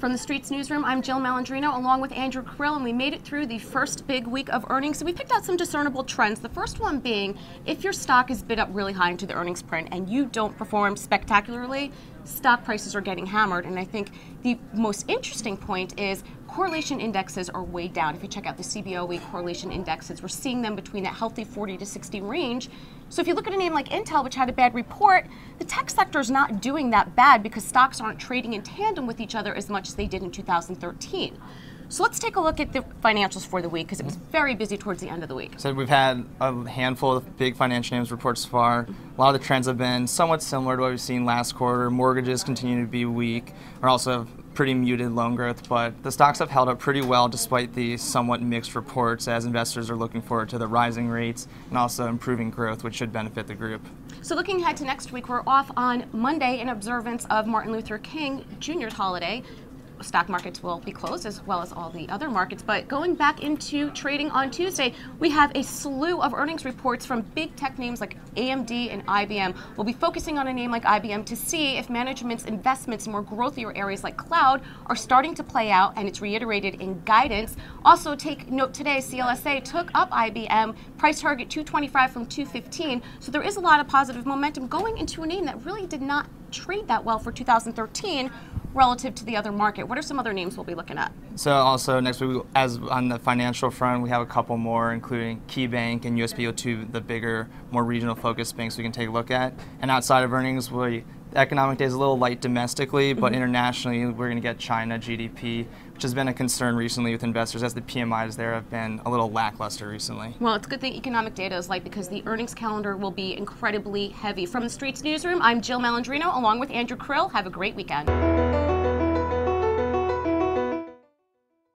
From the Streets newsroom, I'm Jill Malandrino along with Andrew Krill, and we made it through the first big week of earnings. So we picked out some discernible trends. The first one being, if your stock is bid up really high into the earnings print and you don't perform spectacularly, stock prices are getting hammered. And I think the most interesting point is correlation indexes are way down. If you check out the CBOE correlation indexes, we're seeing them between that healthy 40 to 60 range. So if you look at a name like Intel, which had a bad report, the tech sector is not doing that bad because stocks aren't trading in tandem with each other as much as they did in 2013. So let's take a look at the financials for the week because it was very busy towards the end of the week. So we've had a handful of big financial names report so far. A lot of the trends have been somewhat similar to what we've seen last quarter. Mortgages continue to be weak. We're also pretty muted loan growth, but the stocks have held up pretty well despite the somewhat mixed reports as investors are looking forward to the rising rates and also improving growth, which should benefit the group. So looking ahead to next week, we're off on Monday in observance of Martin Luther King Jr.'s holiday. Stock markets will be closed as well as all the other markets, but going back into trading on Tuesday, we have a slew of earnings reports from big tech names like AMD and IBM. We'll be focusing on a name like IBM to see if management's investments in more growthier areas like cloud are starting to play out, and it's reiterated in guidance. Also take note today, CLSA took up IBM, price target 225 from 215, so there is a lot of positive momentum going into a name that really did not trade that well for 2013 relative to the other market. What are some other names we'll be looking at? So also next week, as on the financial front, we have a couple more, including KeyBank and USBO2, the bigger, more regional focused banks we can take a look at. And outside of earnings, the economic day is a little light domestically, but internationally we're going to get China GDP, which has been a concern recently with investors as the PMIs there have been a little lackluster recently. Well, it's a good thing economic data is light because the earnings calendar will be incredibly heavy. From the Streets newsroom, I'm Jill Malandrino along with Andrew Krill. Have a great weekend.